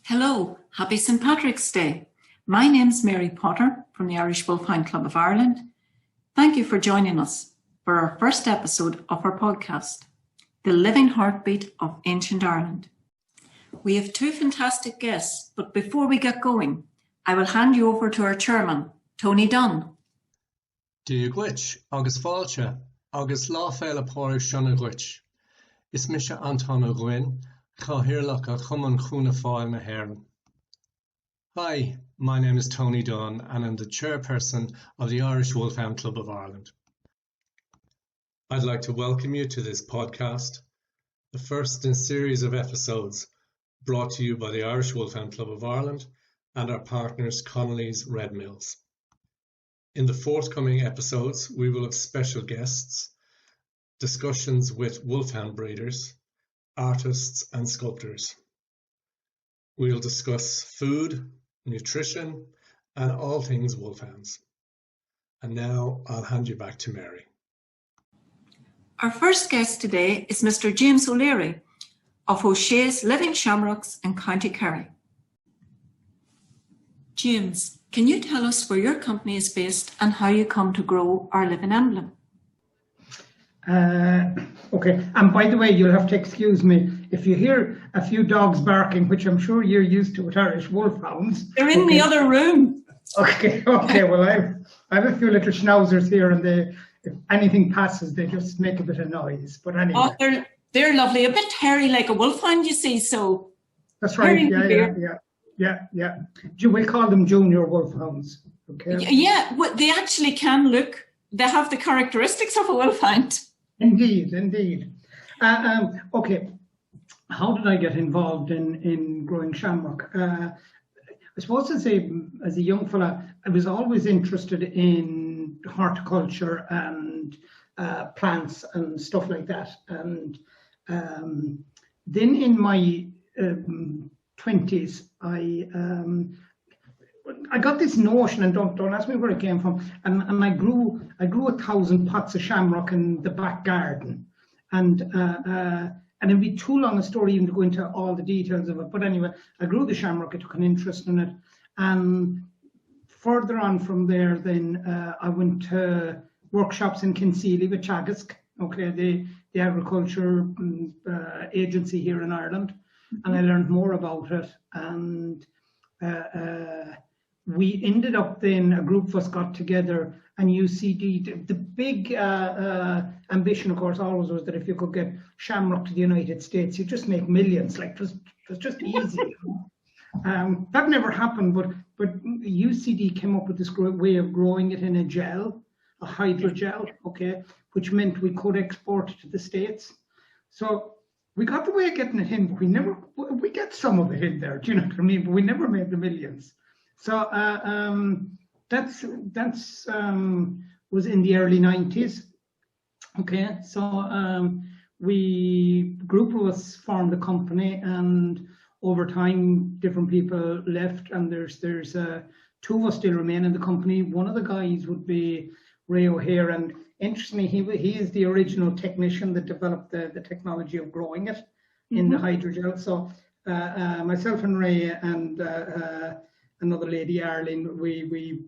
Hello, happy St. Patrick's Day. My name's Mary Potter from the Irish Wolfhound Club of Ireland. Thank you for joining us for our first episode of our podcast, The Living Heartbeat of Ancient Ireland. We have two fantastic guests, but before we get going, I will hand you over to our chairman, Tony Dunn. Díagwich, agus fáilte, agus láféile póir seanna gwich. Is mise Anton O'Gwyn, Chahirlach a Chuman Chuna Fáil na Héireann. Hi, my name is Tony Dunn and I'm the chairperson of the Irish Wolfhound Club of Ireland. I'd like to welcome you to this podcast, the first in a series of episodes brought to you by the Irish Wolfhound Club of Ireland and our partners Connolly's Red Mills. In the forthcoming episodes, we will have special guests, discussions with wolfhound breeders, artists and sculptors. We'll discuss food, nutrition, and all things wolfhounds. And now I'll hand you back to Mary. Our first guest today is Mr. James O'Leary of O'Shea's Living Shamrocks in County Kerry. James, can you tell us where your company is based and how you come to grow our living emblem? Okay, and by the way, you'll have to excuse me if you hear a few dogs barking, which I'm sure you're used to with Irish wolfhounds. They're in the other room. Okay, well, I have a few little schnauzers here, and if anything passes, they just make a bit of noise. But anyway. Oh, they're lovely, a bit hairy like a wolfhound, you see, so. That's right, yeah. We'll call them junior wolfhounds, okay? Yeah, they actually can look, they have the characteristics of a wolfhound. Indeed. Okay, how did I get involved in growing shamrock? I suppose as a young fella, I was always interested in horticulture and plants and stuff like that. And then in my 20s, I got this notion, and don't ask me where it came from. And I grew 1,000 pots of shamrock in the back garden, and it'd be too long a story even to go into all the details of it. But anyway, I grew the shamrock. I took an interest in it, and further on from there, then I went to workshops in Kinseely with Teagasc, okay, the agriculture agency here in Ireland, and I learned more about it. And we ended up then, a group of us got together, and UCD, the big ambition, of course, always was that if you could get shamrock to the United States, you'd just make millions. Like, it was just easy. That never happened, but UCD came up with this great way of growing it in a gel, a hydrogel, okay, which meant we could export it to the States. So we got the way of getting it in, but we get some of it in there, do you know what I mean? But we never made the millions. So that's was in the early 90s. Okay, so group of us formed a company, and over time different people left, and there's two of us still remain in the company. One of the guys would be Ray O'Hare, and interestingly, he is the original technician that developed the technology of growing it in the hydrogel. So myself and Ray and another lady, Arlene, we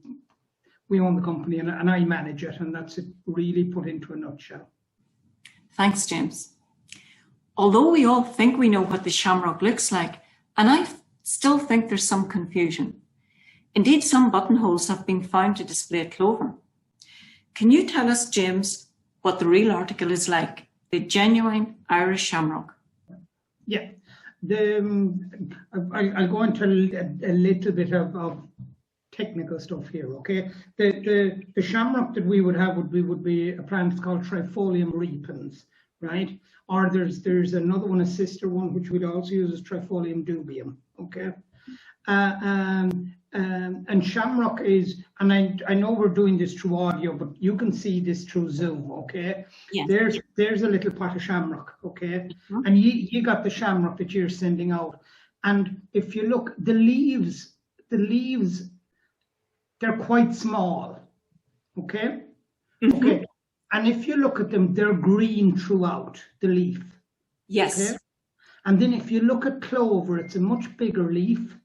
own the company, and I manage it, and that's it really put into a nutshell. Thanks, James. Although we all think we know what the shamrock looks like, and I still think there's some confusion. Indeed, some buttonholes have been found to display clover. Can you tell us, James, what the real article is like, the genuine Irish shamrock? Yeah, I'll go into a little bit of technical stuff here, okay? The shamrock that we would have would be a plant called Trifolium repens, right? Or there's another one, a sister one, which we'd also use as Trifolium dubium, okay? And shamrock is, and I know we're doing this through audio, but you can see this through Zoom, okay? Yeah. There's a little pot of shamrock, okay? And you got the shamrock that you're sending out. And if you look, the leaves, they're quite small, okay? Okay. And if you look at them, they're green throughout the leaf. Yes. Okay? And then if you look at clover, it's a much bigger leaf,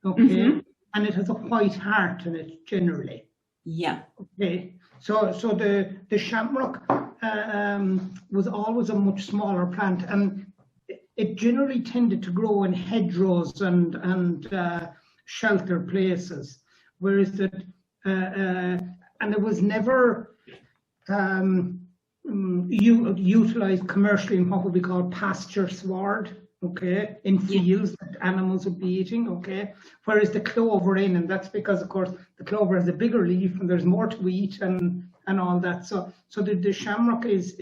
okay, and it has a white heart in it generally. Yeah. Okay. So the shamrock was always a much smaller plant, and it generally tended to grow in hedgerows and shelter places, whereas that and it was never utilized commercially in what would be called pasture sward, okay, in fields that animals would be eating, okay, whereas the clover and that's because, of course, the clover has a bigger leaf and there's more to eat and all that. So the shamrock is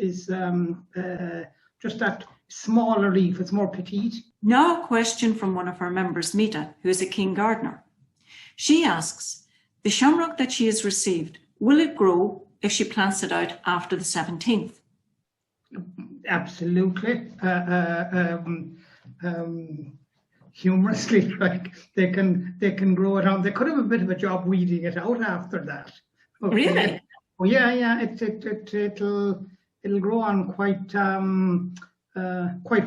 just that smaller leaf. It's more petite. Now a question from one of our members, Mita, who is a keen gardener. She asks, the shamrock that she has received, will it grow if she plants it out after the 17th? Absolutely. Humorously, like they can grow it on. They could have a bit of a job weeding it out after that. Okay. Really? Oh yeah. It'll grow on quite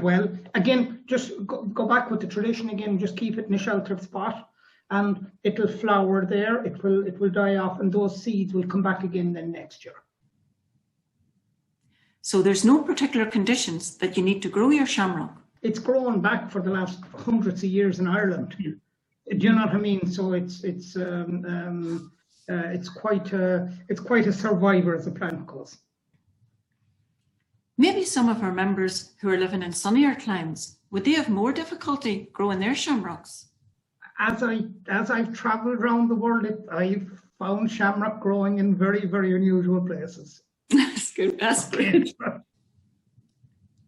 well. Again, just go back with the tradition again. Just keep it in a sheltered spot, and it'll flower there. It will die off, and those seeds will come back again then next year. So there's no particular conditions that you need to grow your shamrock. It's grown back for the last hundreds of years in Ireland. Do you know what I mean? So it's quite a survivor as a plant goes. Maybe some of our members who are living in sunnier climes, would they have more difficulty growing their shamrocks? As I've travelled around the world, I've found shamrock growing in very, very unusual places. That's good. That's good.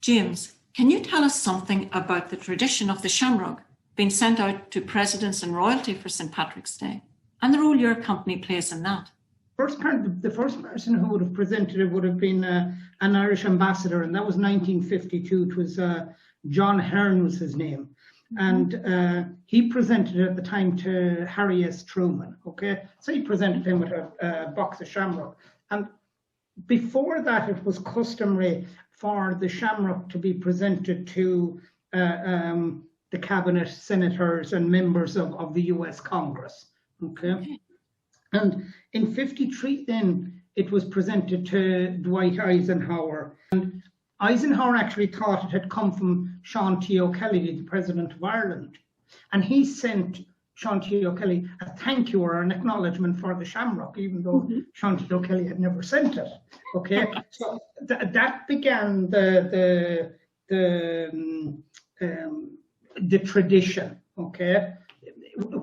James, can you tell us something about the tradition of the shamrock being sent out to presidents and royalty for St. Patrick's Day and the role your company plays in that? The first person who would have presented it would have been an Irish ambassador, and that was 1952. It was John Hearn was his name. And he presented it at the time to Harry S. Truman, okay? So he presented him with a box of shamrock. And before that, it was customary for the shamrock to be presented to the cabinet, senators and members of the US Congress, okay? And in 53 then, it was presented to Dwight Eisenhower. And Eisenhower actually thought it had come from Sean T. O'Kelly, the President of Ireland. And he sent Sean T. O'Kelly a thank you or an acknowledgement for the shamrock, even though Sean T. O'Kelly had never sent it. Okay, so that began the tradition. Okay,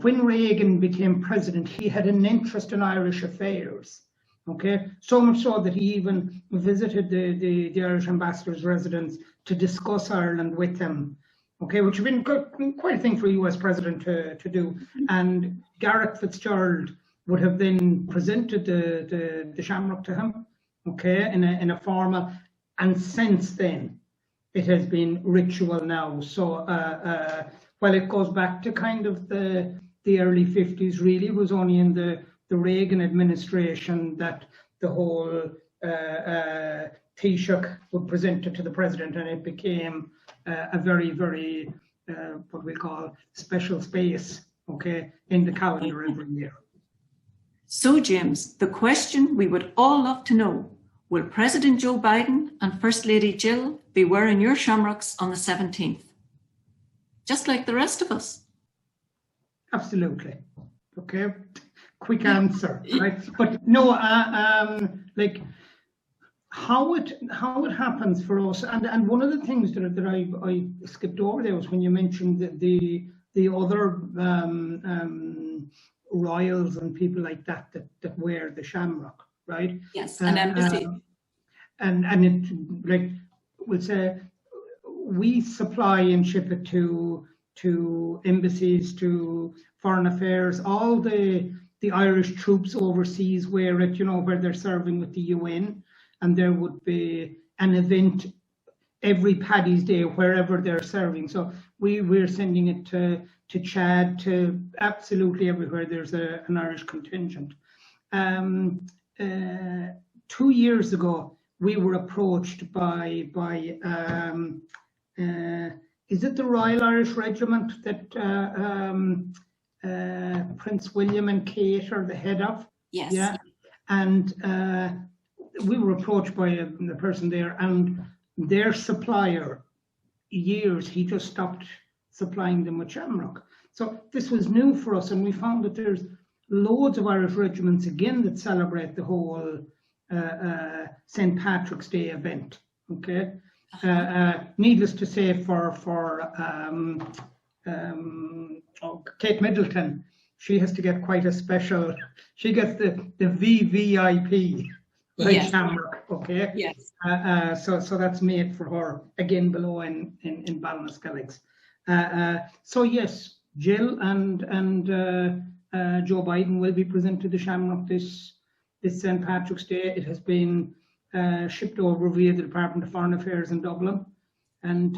when Reagan became president, he had an interest in Irish affairs. Okay, so much so that he even visited the Irish ambassador's residence to discuss Ireland with them. Okay, which would have been quite a thing for a US president to do. And Garrett Fitzgerald would have then presented the shamrock to him, okay, in a formal. And since then, it has been ritual now. So while it goes back to kind of the early 50s, really, it was only in the Reagan administration that the whole Taoiseach would present it to the president, and it became a very, very, what we call special space, okay, in the calendar every year. So, James, the question we would all love to know, will President Joe Biden and First Lady Jill be wearing your shamrocks on the 17th? Just like the rest of us. Absolutely. Okay. Quick answer, right? But no, like how it happens for us, and one of the things that I skipped over there was when you mentioned the other royals and people like that wear the shamrock, right? Yes, an embassy. And it, like we'll say, we supply and ship it to embassies, to foreign affairs, all the Irish troops overseas wear it, you know, where they're serving with the UN, and there would be an event every Paddy's Day wherever they're serving. So we're sending it to Chad, to absolutely everywhere there's an Irish contingent. 2 years ago, we were approached by is it the Royal Irish Regiment that Prince William and Kate are the head of? Yes. Yeah. And we were approached by the person there, and their supplier, he just stopped supplying them with Shamrock. So this was new for us, and we found that there's loads of Irish regiments again that celebrate the whole St. Patrick's Day event. Okay, needless to say, for Kate Middleton, she has to get quite a special. She gets the VVIP, like Yes. Shamrock. Okay. Yes. So that's made for her again below in Ballinaskelligs. So yes, Jill and Joe Biden will be present to the Shamrock this St. Patrick's Day. It has been shipped over via the Department of Foreign Affairs in Dublin, and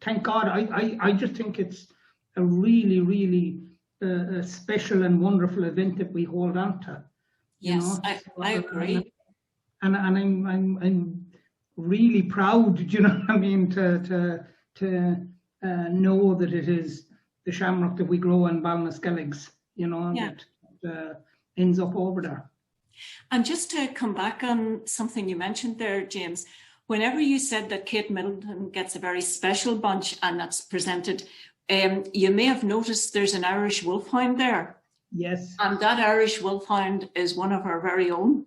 thank God. I just think it's a really, really special and wonderful event that we hold on to. Yes, I agree. And I'm really proud, you know what I mean, to know that it is the Shamrock that we grow in Ballinaskelligs, you know, that ends up over there. And just to come back on something you mentioned there, James, whenever you said that Kate Middleton gets a very special bunch and that's presented, you may have noticed there's an Irish Wolfhound there. Yes. And that Irish Wolfhound is one of our very own.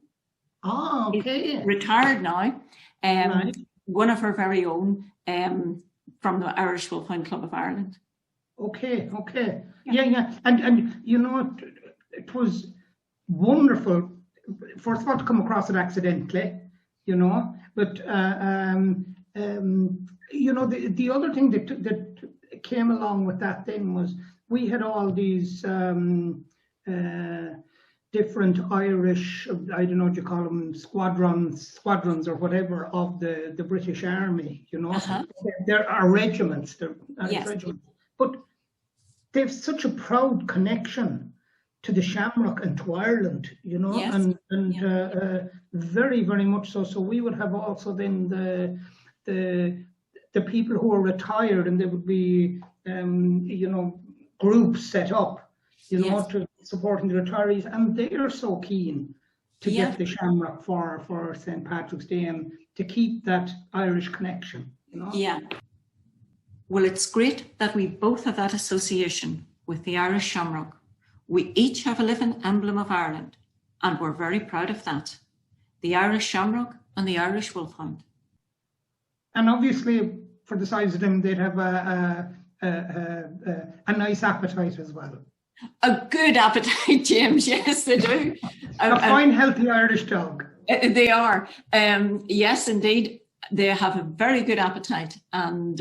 Oh, okay. He's retired now. Right. One of our very own from the Irish Wolfhound Club of Ireland. Okay. Yeah. And you know, it was wonderful, first of all, to come across it accidentally, you know, but you know, the other thing that came along with that then was we had all these different Irish, I don't know what you call them, squadrons or whatever of the British Army, you know. Uh-huh. There are regiments, Yes. regiments, but they've such a proud connection to the Shamrock and to Ireland, you know, Yes. and very, very much so. So we would have also then the people who are retired, and there would be you know, groups set up, you know, Yes. to supporting the retirees, and they are so keen to Yeah. get the Shamrock for St. Patrick's Day and to keep that Irish connection, you know. Yeah. Well, it's great that we both have that association with the Irish Shamrock. We each have a living emblem of Ireland, and we're very proud of that. The Irish Shamrock and the Irish Wolfhound. And obviously, for the size of them, they'd have a nice appetite as well. A good appetite, James. Yes, they do. A fine, healthy Irish dog. They are. Yes, indeed. They have a very good appetite. And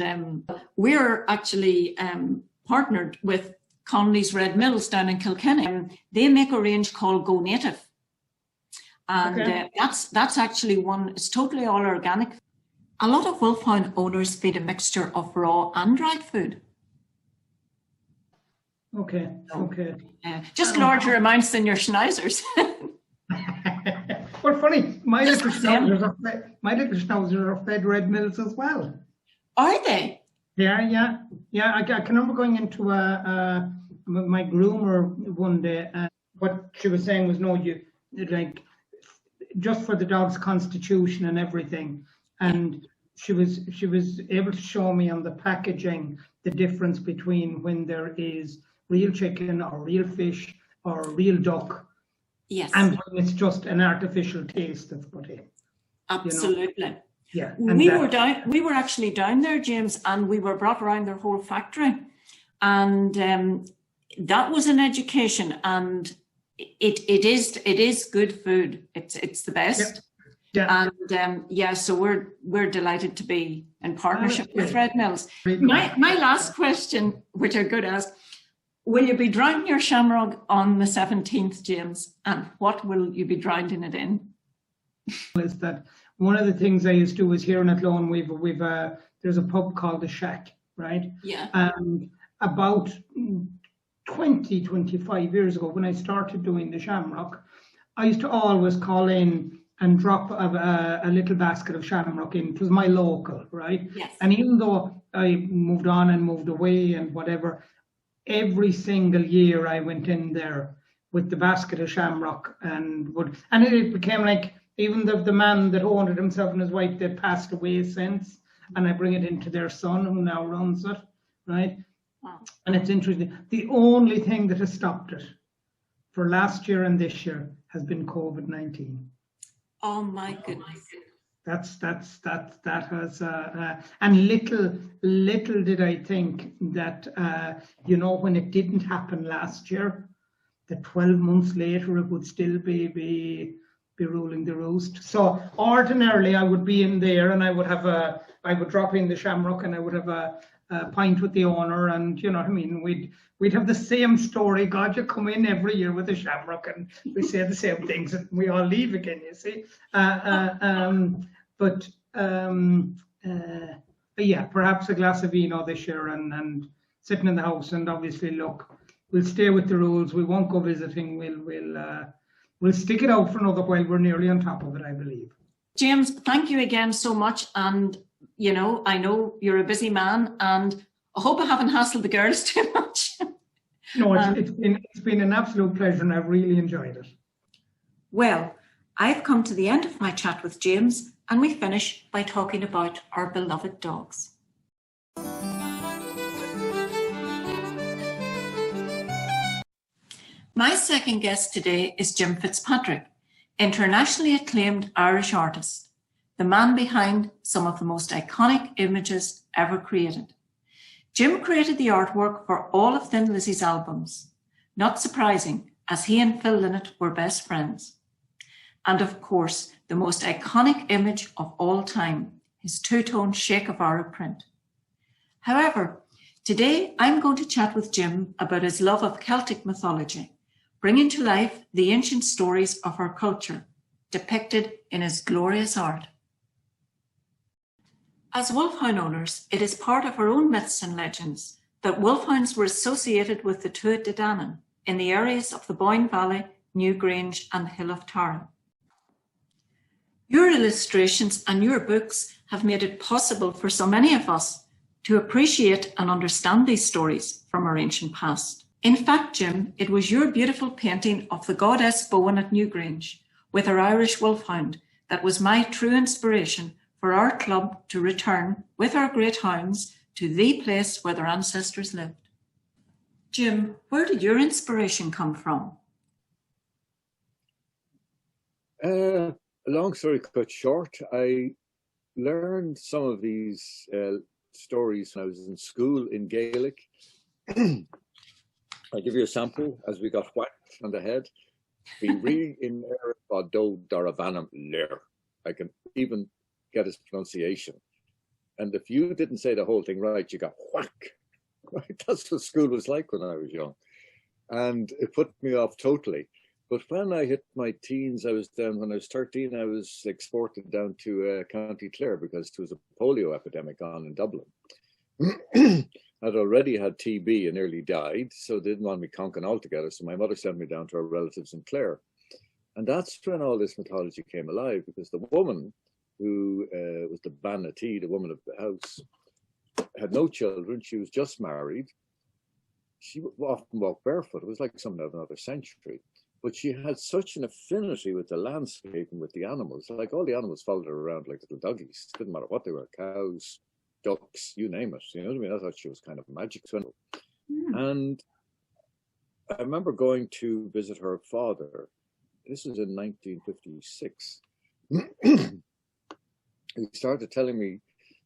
we're actually partnered with Connolly's Red Mills down in Kilkenny. They make a range called Go Native. And Okay. that's actually one, it's totally all organic. A lot of Wolfhound owners feed a mixture of raw and dried food. Okay. Just larger amounts than your Schneisers. Well, funny, my Just little schnauzers are fed Red Mills as well. Are they? Yeah. I can remember going into my groomer one day, and what she was saying was, no, you like just for the dog's constitution and everything. And she was able to show me on the packaging the difference between when there is real chicken or real fish or real duck, Yes. and when it's just an artificial taste that's put in. Absolutely. Yeah. We were actually down there, James, and we were brought around their whole factory. And that was an education, and it is good food. It's the best. Yeah. And so we're delighted to be in partnership with Red Mills. My last question, which I could ask, will you be drowning your Shamrock on the 17th, James? And what will you be drowning it in? Is that one of the things I used to do was here in Athlone, there's a pub called The Shack, right? Yeah. And about 25 years ago, when I started doing the Shamrock, I used to always call in and drop a little basket of Shamrock in. It was my local, right? Yes. And even though I moved on and moved away and whatever, every single year I went in there with the basket of Shamrock and it became like, even the man that owned it himself and his wife, they passed away since, and I bring it into their son who now runs it, right? Wow. And it's interesting. The only thing that has stopped it for last year and this year has been COVID-19. Oh my goodness. That has and little did I think that when it didn't happen last year, that 12 months later it would still be ruling the roost. So ordinarily I would be in there and I would drop in the Shamrock and I would have a pint with the owner, and you know what I mean, we'd have the same story. God, you come in every year with a Shamrock and we say the same things and we all leave again, you see. But yeah, perhaps a glass of vino this year and sitting in the house, and obviously look, we'll stay with the rules. We won't go visiting. We'll stick it out for another while. We're nearly on top of it, I believe. James, thank you again so much. And I know you're a busy man, and I hope I haven't hassled the girls too much. No, it's been an absolute pleasure, and I've really enjoyed it. Well, I've come to the end of my chat with James, and we finish by talking about our beloved dogs. My second guest today is Jim Fitzpatrick, internationally acclaimed Irish artist, the man behind some of the most iconic images ever created. Jim created the artwork for all of Thin Lizzy's albums. Not surprising, as he and Phil Lynott were best friends. And of course, the most iconic image of all time, his two-tone Shake of Ara print. However, today I'm going to chat with Jim about his love of Celtic mythology, bringing to life the ancient stories of our culture, depicted in his glorious art. As wolfhound owners, it is part of our own myths and legends that wolfhounds were associated with the Tuatha De Danann in the areas of the Boyne Valley, Newgrange and the Hill of Tara. Your illustrations and your books have made it possible for so many of us to appreciate and understand these stories from our ancient past. In fact, Jim, it was your beautiful painting of the goddess Bowen at Newgrange with her Irish wolfhound that was my true inspiration for our club to return with our great hounds to the place where their ancestors lived. Jim, where did your inspiration come from? Long story cut short, I learned some of these stories when I was in school in Gaelic. I'll give you a sample as we got whacked on the head. Be re in do daravanam ler. I can even get his pronunciation. And if you didn't say the whole thing right, you got whack. Right? That's what school was like when I was young. And it put me off totally. But when I hit my teens, when I was 13, I was exported down to County Clare because there was a polio epidemic on in Dublin. I'd already had TB and nearly died, so they didn't want me conking altogether. So my mother sent me down to her relatives in Clare. And that's when all this mythology came alive, because the woman who was the Banatee, the woman of the house, had no children. She was just married. She often walked barefoot. It was like something of another century. But she had such an affinity with the landscape and with the animals. Like all the animals followed her around like little doggies. It didn't matter what they were, cows, ducks, you name it. You know what I mean? I thought she was kind of magic. And I remember going to visit her father. This was in 1956. He started telling me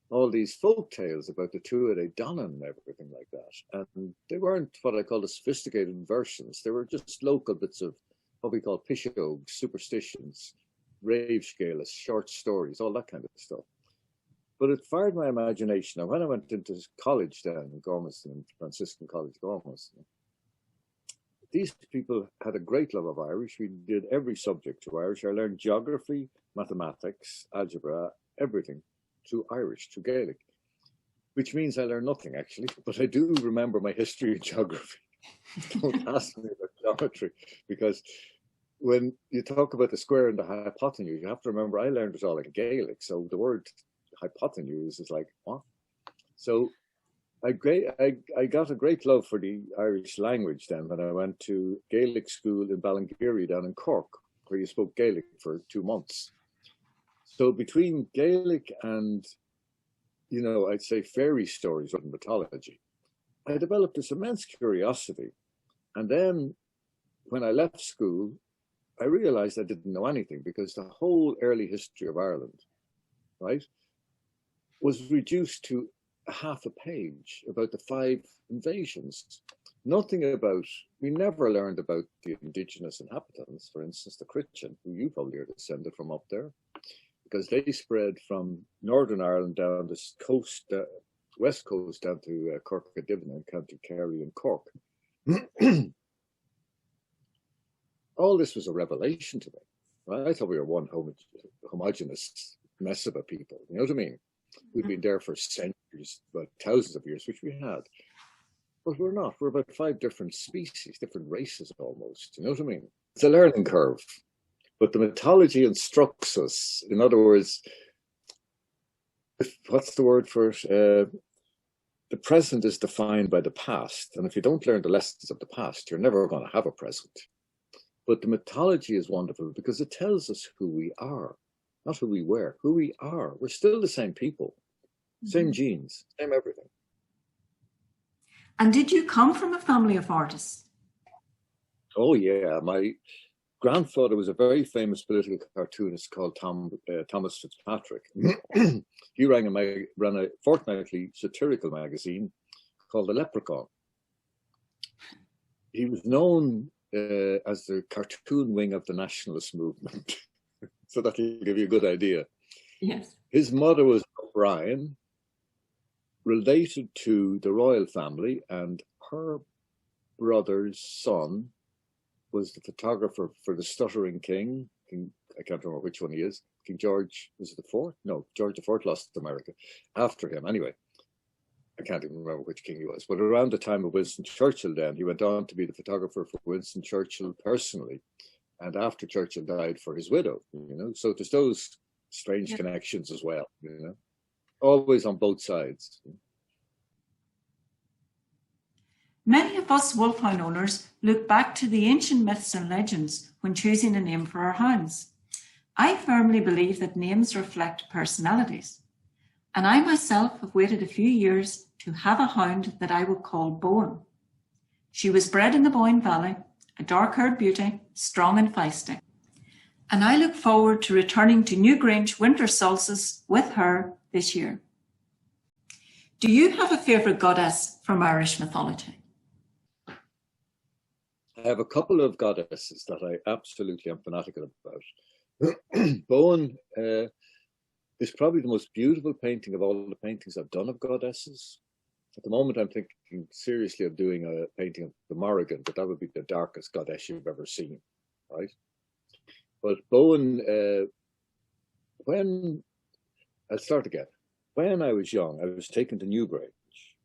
all these folk tales about the Tuatha De Danann and everything like that. And they weren't what I call the sophisticated versions. They were just local bits of what we call pishogues, superstitions, rave scalas, short stories, all that kind of stuff. But it fired my imagination. And when I went into college down in Gormiston, Franciscan College, Gormiston, these people had a great love of Irish. We did every subject to Irish. I learned geography, mathematics, algebra, everything through Irish, through Gaelic, which means I learned nothing actually, but I do remember my history and geography. Don't ask me about geometry, because when you talk about the square and the hypotenuse, you have to remember I learned it all in Gaelic. So the word hypotenuse is like, what? So I got a great love for the Irish language then when I went to Gaelic school in Ballingeary down in Cork, where you spoke Gaelic for 2 months. So between Gaelic and, I'd say fairy stories or mythology, I developed this immense curiosity. And then when I left school, I realized I didn't know anything, because the whole early history of Ireland, right, was reduced to a half a page about the 5 invasions. We never learned about the indigenous inhabitants, for instance, the Christian, who you probably are descended from up there, because they spread from Northern Ireland down the coast, west coast, down to Cork and Divan, County Kerry and Cork. All this was a revelation to me. Right? I thought we were one homogenous mess of a people. You know what I mean? We've been there for centuries, about thousands of years, which we had. But we're not. We're about 5 different species, different races almost. You know what I mean? It's a learning curve. But the mythology instructs us. In other words, what's the word for it? The present is defined by the past. And if you don't learn the lessons of the past, you're never going to have a present. But the mythology is wonderful because it tells us who we are, not who we were, who we are. We're still the same people, same genes, same everything. And did you come from a family of artists? Oh, yeah. My grandfather was a very famous political cartoonist called Thomas Fitzpatrick. He ran a fortnightly satirical magazine called The Leprechaun. He was known as the cartoon wing of the nationalist movement. So that'll give you a good idea. Yes. His mother was O'Brien, related to the royal family, and her brother's son was the photographer for the Stuttering King. I can't remember which one he is. King George, was it the fourth? No, George IV lost America after him. Anyway, I can't even remember which king he was. But around the time of Winston Churchill then, he went on to be the photographer for Winston Churchill personally. And after Churchill died, for his widow, So there's those strange connections as well, Always on both sides. Many of us Wolfhound owners look back to the ancient myths and legends when choosing a name for our hounds. I firmly believe that names reflect personalities. And I myself have waited a few years to have a hound that I would call Bowen. She was bred in the Boyne Valley, a dark-haired beauty, strong and feisty. And I look forward to returning to Newgrange winter solstice with her this year. Do you have a favourite goddess from Irish mythology? I have a couple of goddesses that I absolutely am fanatical about. Bowen is probably the most beautiful painting of all the paintings I've done of goddesses. At the moment, I'm thinking seriously of doing a painting of the Morrigan, but that would be the darkest goddess you've ever seen, right? But Bowen, I'll start again. When I was young, I was taken to Newgrange,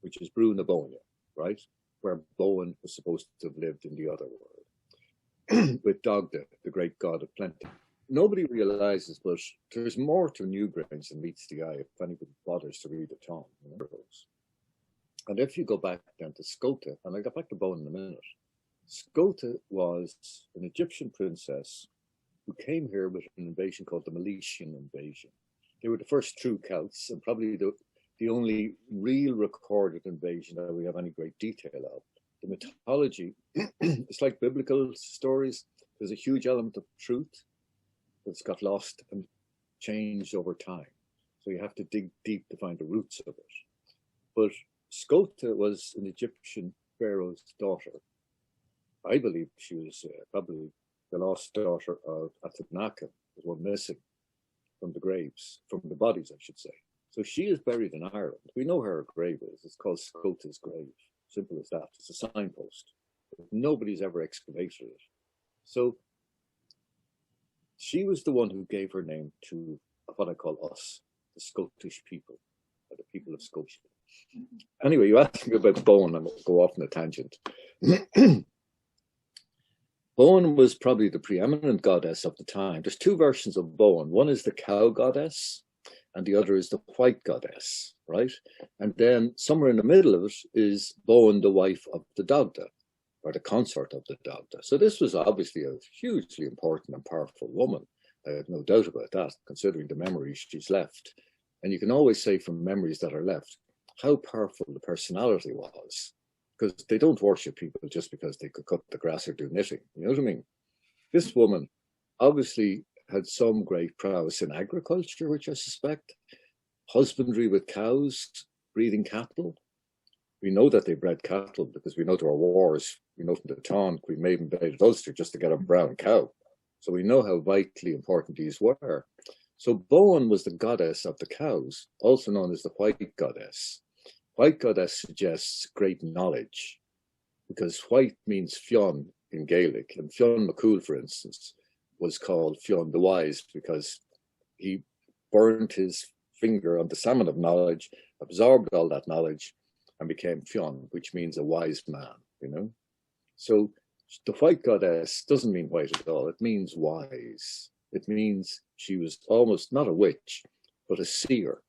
which is Brú na Bóinne, right? Where Bowen was supposed to have lived in the other world, with Dagda, the great god of plenty. Nobody realizes, but there's more to Newgrange than meets the eye if anybody bothers to read the Tom. And if you go back down to Scota, and I'll get back to Bowen in a minute, Scota was an Egyptian princess who came here with an invasion called the Milesian invasion. They were the first true Celts, and probably the only real recorded invasion that we have any great detail of. The mythology, it's like biblical stories. There's a huge element of truth that's got lost and changed over time. So you have to dig deep to find the roots of it. But Scota was an Egyptian pharaoh's daughter. I believe she was probably the lost daughter of Atenaka, the one missing from the graves, from the bodies, I should say. So she is buried in Ireland. We know where her grave is. It's called Scota's grave. Simple as that. It's a signpost. Nobody's ever excavated it. So she was the one who gave her name to what I call us, the Scottish people, or the people of Scotia. Anyway, you asked me about Bowen, and I'll go off on a tangent. Bowen was probably the preeminent goddess of the time. There's two versions of Bowen. One is the cow goddess, and the other is the white goddess, right? And then somewhere in the middle of it is Bowen, the wife of the Dagda, or the consort of the Dagda. So this was obviously a hugely important and powerful woman. I have no doubt about that, considering the memories she's left. And you can always say from memories that are left, how powerful the personality was. Because they don't worship people just because they could cut the grass or do knitting. You know what I mean? This woman obviously had some great prowess in agriculture, which I suspect, husbandry with cows, breeding cattle. We know that they bred cattle because we know there were wars. We know from the Táin, Queen Maeve invaded Ulster just to get a brown cow. So we know how vitally important these were. So Bowen was the goddess of the cows, also known as the white goddess. White goddess suggests great knowledge, because white means Fionn in Gaelic, and Fionn McCool, for instance, was called Fionn the Wise because he burned his finger on the salmon of knowledge, absorbed all that knowledge, and became Fionn, which means a wise man, you know? So the white goddess doesn't mean white at all, it means wise. It means she was almost not a witch, but a seer.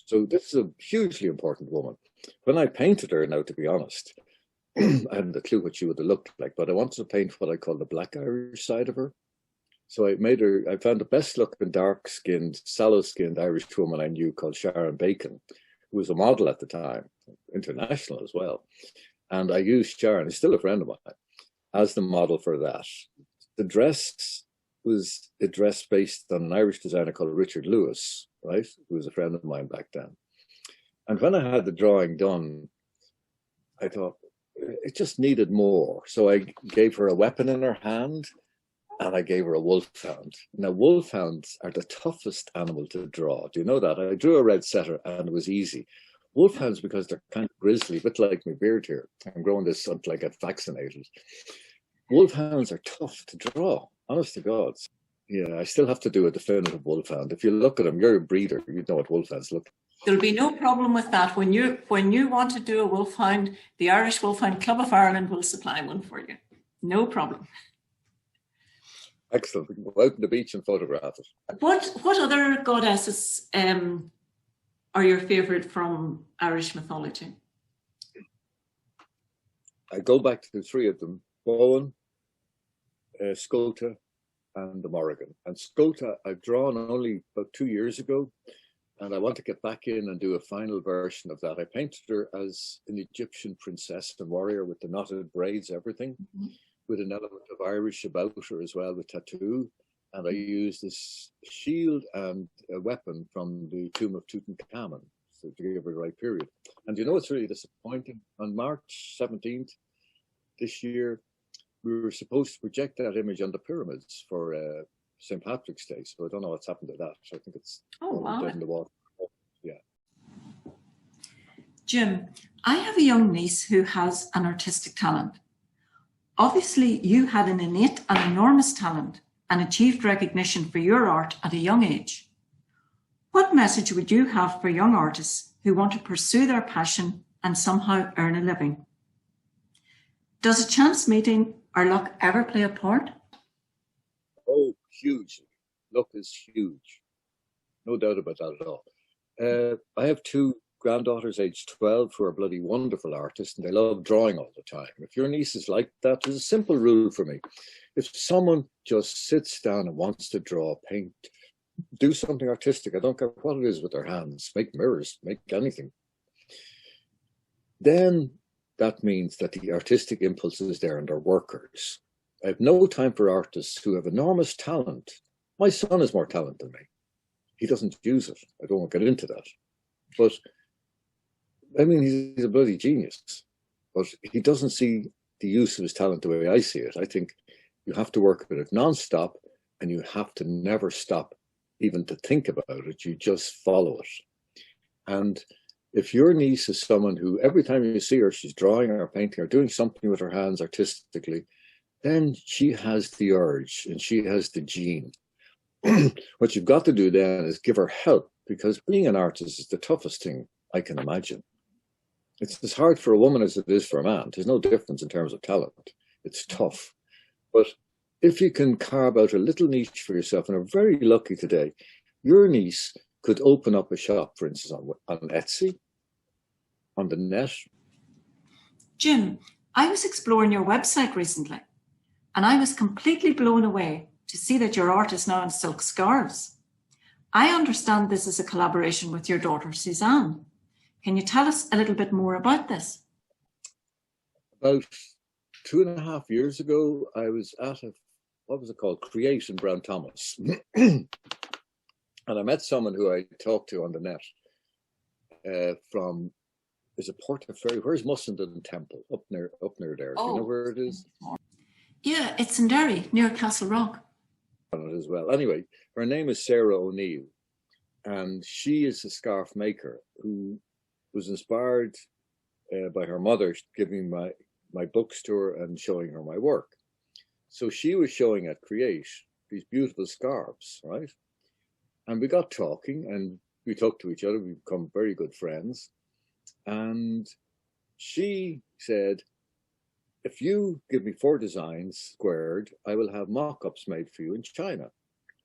So this is a hugely important woman. When I painted her now, to be honest, I hadn't a clue what she would have looked like, but I wanted to paint what I call the Black Irish side of her. So I found the best looking dark-skinned, sallow-skinned Irish woman I knew called Sharon Bacon, who was a model at the time, international as well. And I used Sharon, who's still a friend of mine, as the model for that. The dress was a dress based on an Irish designer called Richard Lewis, right, who was a friend of mine back then. And when I had the drawing done, I thought it just needed more. So I gave her a weapon in her hand, and I gave her a wolfhound. Now, wolfhounds are the toughest animal to draw. Do you know that? I drew a red setter, and it was easy. Wolfhounds, because they're kind of grisly, a bit like my beard here. I'm growing this until I get vaccinated. Wolfhounds are tough to draw, honest to God. Yeah, I still have to do a definitive wolfhound. If you look at them, you're a breeder, you know what wolfhounds look like. There'll be no problem with that. When you want to do a wolfhound, the Irish Wolfhound Club of Ireland will supply one for you. No problem. Excellent. We can go out on the beach and photograph it. What other goddesses are your favourite from Irish mythology? I go back to the three of them: Bowen, Sculta, and the Morrigan. And Sculta I've drawn only about 2 years ago, and I want to get back in and do a final version of that. I painted her as an Egyptian princess and warrior with the knotted braids, everything, with an element of Irish about her as well, with tattoo. And I used this shield and a weapon from the tomb of Tutankhamun, so to give her the right period. And you know, it's really disappointing. On March 17th this year, we were supposed to project that image on the pyramids for St. Patrick's Day. So I don't know what's happened to that. I think it's dead in the water. Yeah. Jim, I have a young niece who has an artistic talent. Obviously, you had an innate and enormous talent and achieved recognition for your art at a young age. What message would you have for young artists who want to pursue their passion and somehow earn a living? Does a chance meeting or luck ever play a part? Oh, hugely. Luck is huge. No doubt about that at all. I have two granddaughters aged 12 who are bloody wonderful artists, and they love drawing all the time. If your niece is like that, there's a simple rule for me. If someone just sits down and wants to draw, paint, do something artistic, I don't care what it is with their hands, make mirrors, make anything, then that means that the artistic impulse is there and they're workers. I have no time for artists who have enormous talent. My son has more talent than me. He doesn't use it. I don't want to get into that. But, I mean, he's a bloody genius. But he doesn't see the use of his talent the way I see it. I think you have to work with it non-stop, and you have to never stop even to think about it. You just follow it. And if your niece is someone who every time you see her, she's drawing or painting or doing something with her hands artistically, then she has the urge and she has the gene. What you've got to do then is give her help, because being an artist is the toughest thing I can imagine. It's as hard for a woman as it is for a man. There's no difference in terms of talent. It's tough. But if you can carve out a little niche for yourself, and are very lucky today, your niece could open up a shop, for instance, on Etsy, on the net. Jim, I was exploring your website recently, and I was completely blown away to see that your art is now in silk scarves. I understand this is a collaboration with your daughter, Suzanne. Can you tell us a little bit more about this? About 2.5 years ago, I was at what was it called? Create in Brown Thomas. And I met someone who I talked to on the net from, is it Portaferry? Where's Mussenden Temple? Up near there. Do you know where it is? Yeah, it's in Derry, near Castle Rock. As well. Anyway, her name is Sarah O'Neill, and she is a scarf maker who was inspired by her mother giving my books to her and showing her my work. So she was showing at Create these beautiful scarves, right? And we got talking, and we talked to each other. We become very good friends. And she said, if you give me 4 designs squared, I will have mock-ups made for you in China,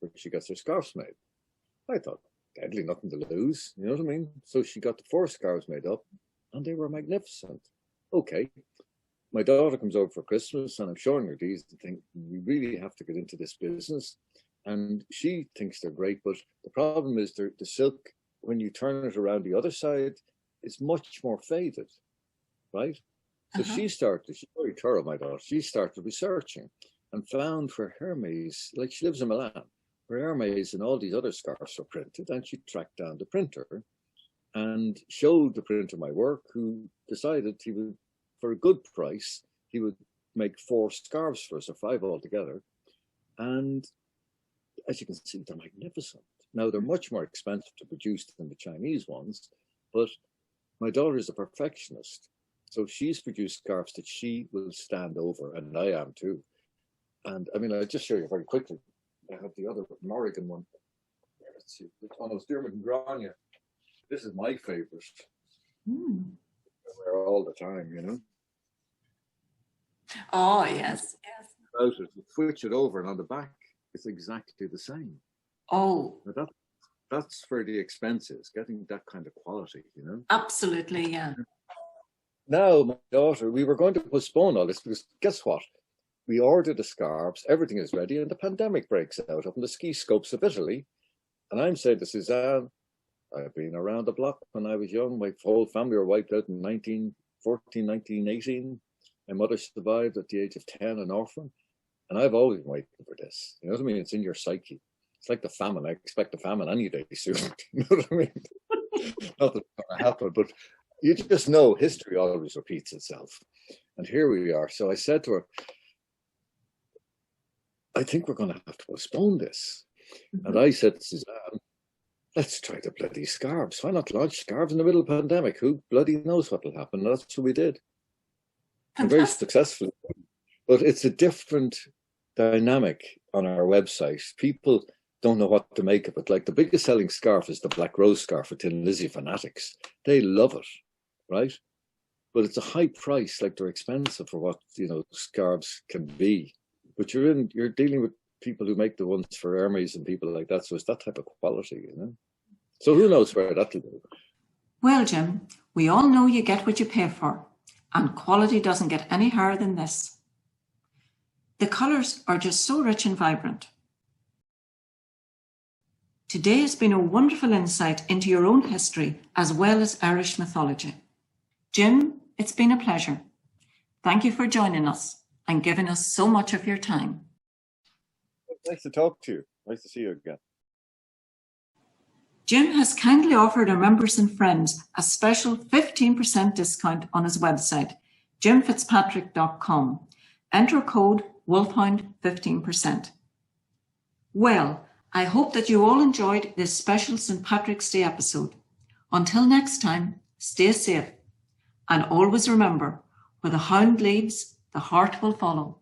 where she gets her scarves made. I thought, deadly, nothing to lose, you know what I mean? So she got the 4 scarves made up, and they were magnificent. Okay. My daughter comes over for Christmas, and I'm showing her these and think, we really have to get into this business. And she thinks they're great, but the problem is the silk, when you turn it around the other side, is much more faded, right? So she's very thorough, my daughter. She started researching and found for Hermes, like she lives in Milan, where Hermes and all these other scarves are printed, and she tracked down the printer and showed the printer my work, who decided he would, for a good price, he would make 4 scarves for us, or 5 altogether. And as you can see, they're magnificent. Now, they're much more expensive to produce than the Chinese ones, but my daughter is a perfectionist. So she's produced scarves that she will stand over, and I am too. And I mean, I'll just show you very quickly. I have the other Morrigan one. Let's see. Oh, no, it's Dermot and Grania. This is my favorite. I wear all the time, you know. Oh, yes, yes. About it, you switch it over, and on the back, it's exactly the same. Oh. Now that's for the expenses, getting that kind of quality, you know. Absolutely, yeah. Now, my daughter, we were going to postpone all this because guess what? We ordered the scarves, everything is ready, and the pandemic breaks out up in the ski slopes of Italy. And I'm saying to Suzanne, I've been around the block when I was young. My whole family were wiped out in 1914, 1918. My mother survived at the age of 10, an orphan. And I've always been waiting for this. You know what I mean? It's in your psyche. It's like the famine. I expect a famine any day soon. You know what I mean? Not that it's going to happen, but you just know history always repeats itself. And here we are. So I said to her, I think we're going to have to postpone this. And I said to Suzanne, let's try the bloody scarves. Why not launch scarves in the middle of the pandemic? Who bloody knows what will happen? And that's what we did. And very successfully. But it's a different dynamic on our website. People don't know what to make of it. Like the biggest selling scarf is the Black Rose scarf for Tin Lizzie fanatics. They love it, right? But it's a high price, like they're expensive for what, you know, scarves can be. But you're dealing with people who make the ones for Hermes and people like that. So it's that type of quality, you know? So who knows where that will go. Well, Jim, we all know you get what you pay for, and quality doesn't get any higher than this. The colours are just so rich and vibrant. Today has been a wonderful insight into your own history as well as Irish mythology. Jim, it's been a pleasure. Thank you for joining us and giving us so much of your time. Nice to talk to you. Nice to see you again. Jim has kindly offered our members and friends a special 15% discount on his website, jimfitzpatrick.com. Enter code Wolfhound 15%. Well, I hope that you all enjoyed this special St. Patrick's Day episode. Until next time, stay safe. And always remember, where the hound leads, the heart will follow.